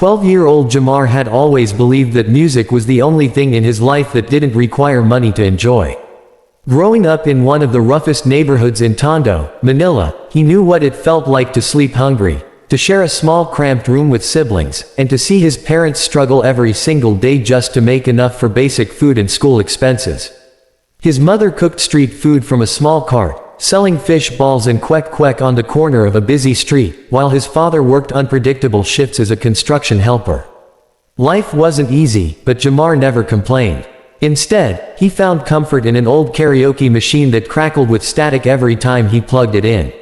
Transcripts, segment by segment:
12-year-old Jamar had always believed that music was the only thing in his life that didn't require money to enjoy. Growing up in one of the roughest neighborhoods in Tondo, Manila, he knew what it felt like to sleep hungry, to share a small cramped room with siblings, and to see his parents struggle every single day just to make enough for basic food and school expenses. His mother cooked street food from a small cart, selling fish balls and kwek-kwek on the corner of a busy street, while his father worked unpredictable shifts as a construction helper. Life wasn't easy, but Jamar never complained. Instead, he found comfort in an old karaoke machine that crackled with static every time he plugged it in.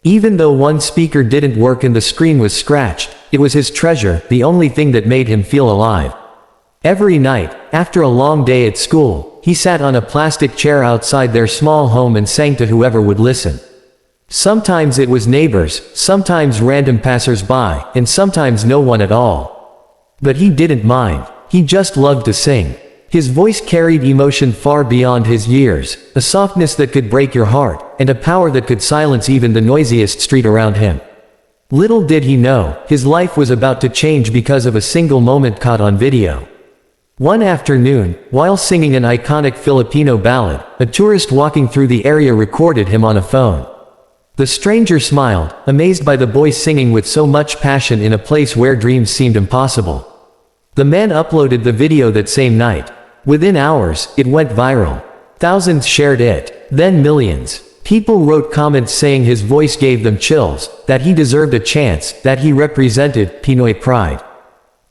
Even though one speaker didn't work and the screen was scratched, it was his treasure, the only thing that made him feel alive. Every night, after a long day at school, he sat on a plastic chair outside their small home and sang to whoever would listen. Sometimes it was neighbors, sometimes random passers-by, and sometimes no one at all. But he didn't mind. He just loved to sing. His voice carried emotion far beyond his years, a softness that could break your heart, and a power that could silence even the noisiest street around him. Little did he know, his life was about to change because of a single moment caught on video. One afternoon, while singing an iconic Filipino ballad, a tourist walking through the area recorded him on a phone. The stranger smiled, amazed by the boy singing with so much passion in a place where dreams seemed impossible. The man uploaded the video that same night. Within hours, it went viral. Thousands shared it, then millions. People wrote comments saying his voice gave them chills, that he deserved a chance, that he represented Pinoy pride.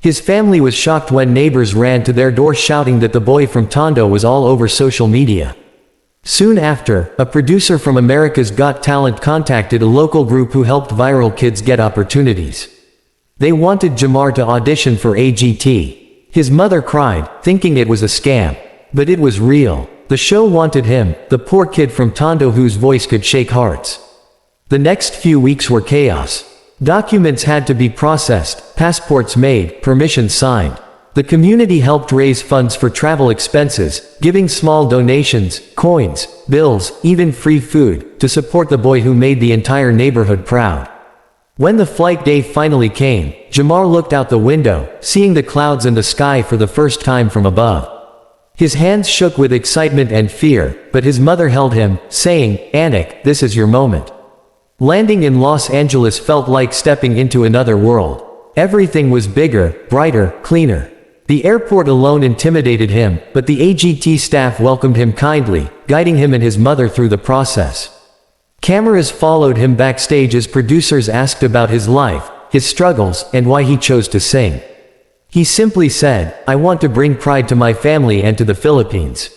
His family was shocked when neighbors ran to their door shouting that the boy from Tondo was all over social media. Soon after, a producer from America's Got Talent contacted a local group who helped viral kids get opportunities. They wanted Jamar to audition for AGT. His mother cried, thinking it was a scam. But it was real. The show wanted him, the poor kid from Tondo whose voice could shake hearts. The next few weeks were chaos. Documents had to be processed, passports made, permissions signed. The community helped raise funds for travel expenses, giving small donations, coins, bills, even free food, to support the boy who made the entire neighborhood proud. When the flight day finally came, Jamar looked out the window, seeing the clouds and the sky for the first time from above. His hands shook with excitement and fear, but his mother held him, saying, "Anik, this is your moment." Landing in Los Angeles felt like stepping into another world. Everything was bigger, brighter, cleaner. The airport alone intimidated him, but the AGT staff welcomed him kindly, guiding him and his mother through the process. Cameras followed him backstage as producers asked about his life, his struggles, and why he chose to sing. He simply said, "I want to bring pride to my family and to the Philippines."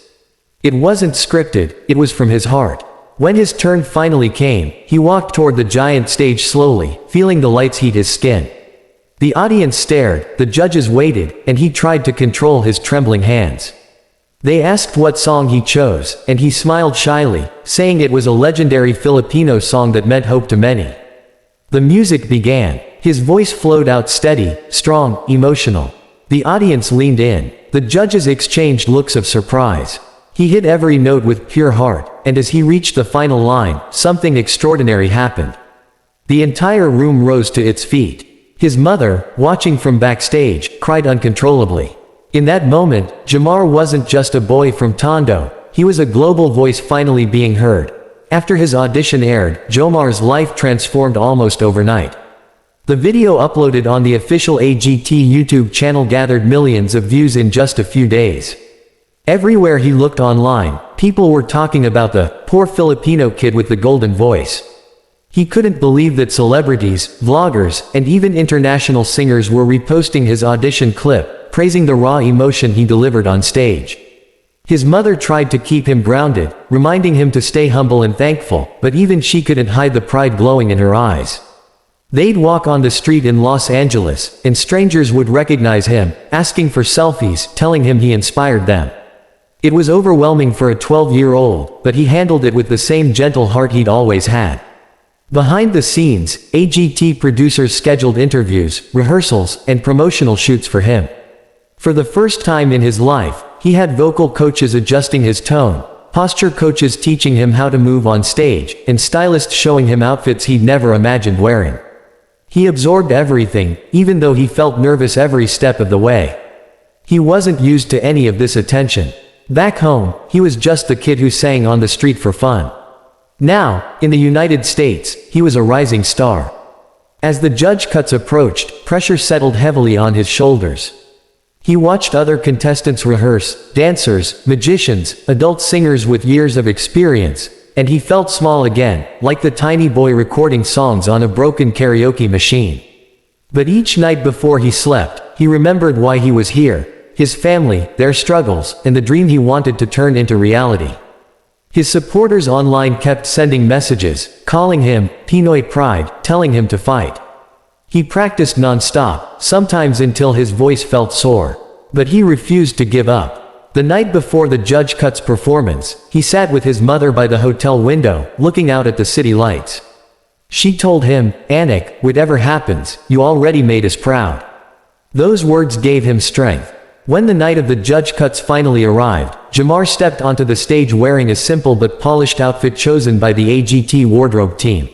It wasn't scripted, it was from his heart. When his turn finally came, he walked toward the giant stage slowly, feeling the lights heat his skin. The audience stared, the judges waited, and he tried to control his trembling hands. They asked what song he chose, and he smiled shyly, saying it was a legendary Filipino song that meant hope to many. The music began. His voice flowed out steady, strong, emotional. The audience leaned in. The judges exchanged looks of surprise. He hit every note with pure heart, and as he reached the final line, something extraordinary happened. The entire room rose to its feet. His mother, watching from backstage, cried uncontrollably. In that moment, Jamar wasn't just a boy from Tondo, he was a global voice finally being heard. After his audition aired, Jamar's life transformed almost overnight. The video uploaded on the official AGT YouTube channel gathered millions of views in just a few days. Everywhere he looked online, people were talking about the poor Filipino kid with the golden voice. He couldn't believe that celebrities, vloggers, and even international singers were reposting his audition clip, praising the raw emotion he delivered on stage. His mother tried to keep him grounded, reminding him to stay humble and thankful, but even she couldn't hide the pride glowing in her eyes. They'd walk on the street in Los Angeles, and strangers would recognize him, asking for selfies, telling him he inspired them. It was overwhelming for a 12-year-old, but he handled it with the same gentle heart he'd always had. Behind the scenes, AGT producers scheduled interviews, rehearsals, and promotional shoots for him. For the first time in his life, he had vocal coaches adjusting his tone, posture coaches teaching him how to move on stage, and stylists showing him outfits he'd never imagined wearing. He absorbed everything, even though he felt nervous every step of the way. He wasn't used to any of this attention. Back home, he was just the kid who sang on the street for fun. Now, in the United States, he was a rising star. As the judge cuts approached, pressure settled heavily on his shoulders. He watched other contestants rehearse, dancers, magicians, adult singers with years of experience, and he felt small again, like the tiny boy recording songs on a broken karaoke machine. But each night before he slept, he remembered why he was here, his family, their struggles, and the dream he wanted to turn into reality. His supporters online kept sending messages, calling him Pinoy pride, telling him to fight. He practiced non-stop, sometimes until his voice felt sore. But he refused to give up. The night before the judge cut's performance, he sat with his mother by the hotel window, looking out at the city lights. She told him, "Anik, whatever happens, you already made us proud." Those words gave him strength. When the night of the judge cuts finally arrived, Jamar stepped onto the stage wearing a simple but polished outfit chosen by the AGT wardrobe team.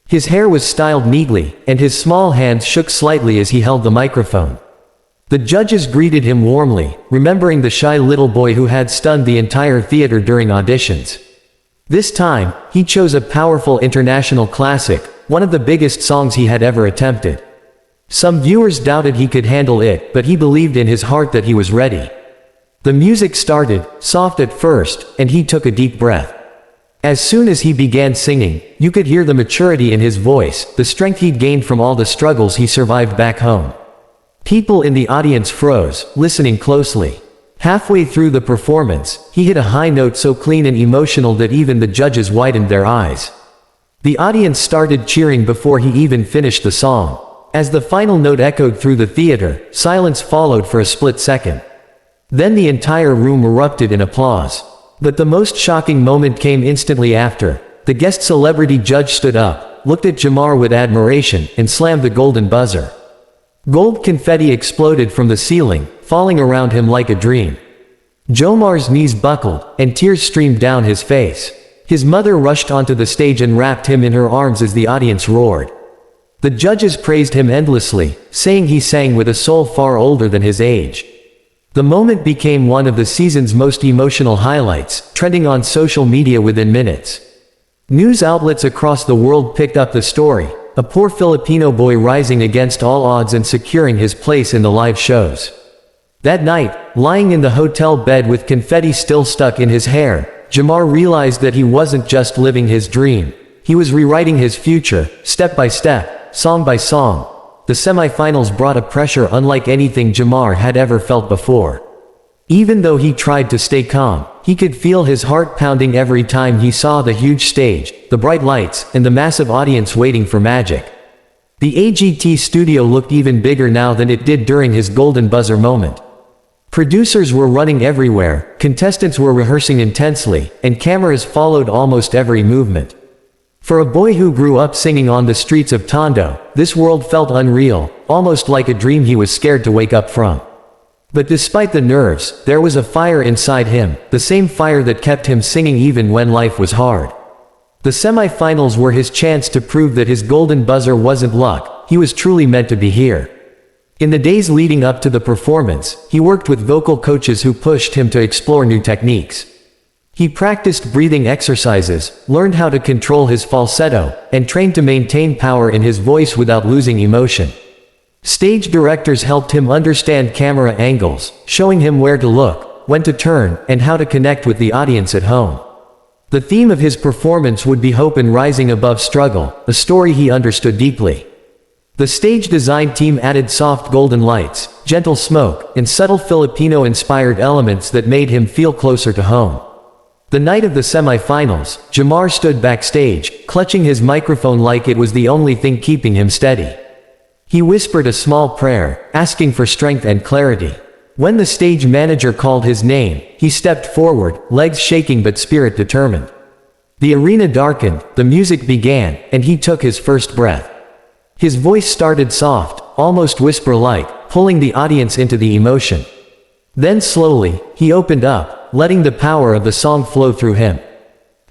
His hair was styled neatly, and his small hands shook slightly as he held the microphone. The judges greeted him warmly, remembering the shy little boy who had stunned the entire theater during auditions. This time, he chose a powerful international classic, one of the biggest songs he had ever attempted. Some viewers doubted he could handle it, but he believed in his heart that he was ready. The music started, soft at first, and he took a deep breath. As soon as he began singing, you could hear the maturity in his voice, the strength he'd gained from all the struggles he survived back home. People in the audience froze, listening closely. Halfway through the performance, he hit a high note so clean and emotional that even the judges widened their eyes. The audience started cheering before he even finished the song. As the final note echoed through the theater, silence followed for a split second. Then the entire room erupted in applause. But the most shocking moment came instantly after. The guest celebrity judge stood up, looked at Jamar with admiration, and slammed the golden buzzer. Gold confetti exploded from the ceiling, falling around him like a dream. Jamar's knees buckled, and tears streamed down his face. His mother rushed onto the stage and wrapped him in her arms as the audience roared. The judges praised him endlessly, saying he sang with a soul far older than his age. The moment became one of the season's most emotional highlights, trending on social media within minutes. News outlets across the world picked up the story, a poor Filipino boy rising against all odds and securing his place in the live shows. That night, lying in the hotel bed with confetti still stuck in his hair, Jamar realized that he wasn't just living his dream. He was rewriting his future, step by step, song by song. The semifinals brought a pressure unlike anything Jamar had ever felt before. Even though he tried to stay calm, he could feel his heart pounding every time he saw the huge stage, the bright lights, and the massive audience waiting for magic. The AGT studio looked even bigger now than it did during his golden buzzer moment. Producers were running everywhere, contestants were rehearsing intensely, and cameras followed almost every movement. For a boy who grew up singing on the streets of Tondo, this world felt unreal, almost like a dream he was scared to wake up from. But despite the nerves, there was a fire inside him, the same fire that kept him singing even when life was hard. The semifinals were his chance to prove that his golden buzzer wasn't luck, he was truly meant to be here. In the days leading up to the performance, he worked with vocal coaches who pushed him to explore new techniques. He practiced breathing exercises, learned how to control his falsetto, and trained to maintain power in his voice without losing emotion. Stage directors helped him understand camera angles, showing him where to look, when to turn, and how to connect with the audience at home. The theme of his performance would be hope and rising above struggle, a story he understood deeply. The stage design team added soft golden lights, gentle smoke, and subtle Filipino-inspired elements that made him feel closer to home. The night of the semifinals, Jamar stood backstage, clutching his microphone like it was the only thing keeping him steady. He whispered a small prayer, asking for strength and clarity. When the stage manager called his name, he stepped forward, legs shaking but spirit determined. The arena darkened, the music began, and he took his first breath. His voice started soft, almost whisper-like, pulling the audience into the emotion. Then slowly, he opened up, letting the power of the song flow through him.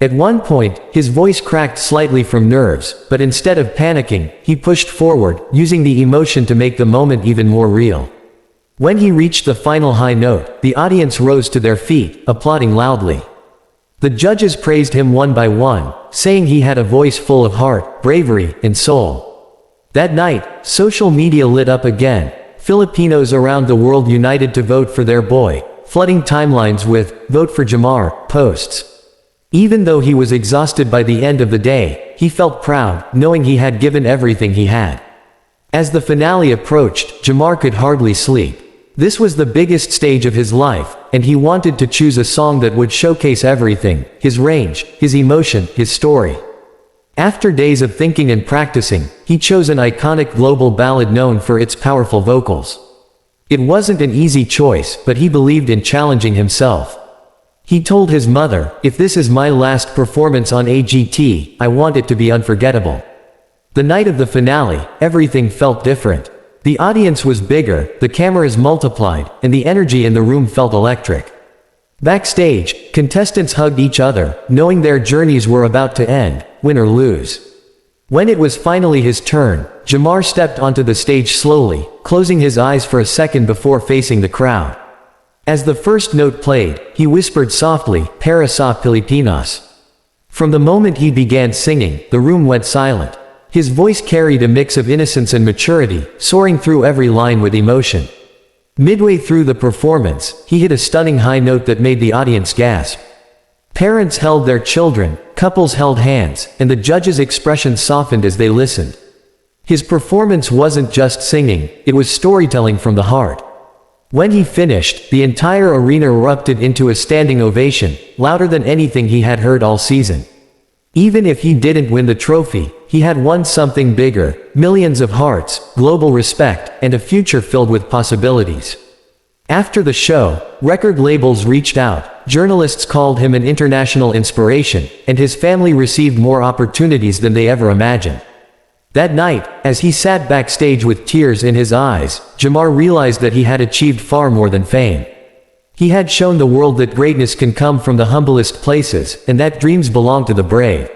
At one point, his voice cracked slightly from nerves, but instead of panicking, he pushed forward, using the emotion to make the moment even more real. When he reached the final high note, the audience rose to their feet, applauding loudly. The judges praised him one by one, saying he had a voice full of heart, bravery, and soul. That night, social media lit up again. Filipinos around the world united to vote for their boy, flooding timelines with "Vote for Jamar" posts. Even though he was exhausted by the end of the day, he felt proud, knowing he had given everything he had. As the finale approached, Jamar could hardly sleep. This was the biggest stage of his life, and he wanted to choose a song that would showcase everything: his range, his emotion, his story. After days of thinking and practicing, he chose an iconic global ballad known for its powerful vocals. It wasn't an easy choice, but he believed in challenging himself. He told his mother, "If this is my last performance on AGT, I want it to be unforgettable." The night of the finale, everything felt different. The audience was bigger, the cameras multiplied, and the energy in the room felt electric. Backstage, contestants hugged each other, knowing their journeys were about to end, win or lose. When it was finally his turn, Jamar stepped onto the stage slowly, closing his eyes for a second before facing the crowd. As the first note played, he whispered softly, "Para sa Pilipinas." From the moment he began singing, the room went silent. His voice carried a mix of innocence and maturity, soaring through every line with emotion. Midway through the performance, he hit a stunning high note that made the audience gasp. Parents held their children, couples held hands, and the judges' expressions softened as they listened. His performance wasn't just singing, it was storytelling from the heart. When he finished, the entire arena erupted into a standing ovation, louder than anything he had heard all season. Even if he didn't win the trophy, he had won something bigger: millions of hearts, global respect, and a future filled with possibilities. After the show, record labels reached out, journalists called him an international inspiration, and his family received more opportunities than they ever imagined. That night, as he sat backstage with tears in his eyes, Jamar realized that he had achieved far more than fame. He had shown the world that greatness can come from the humblest places, and that dreams belong to the brave.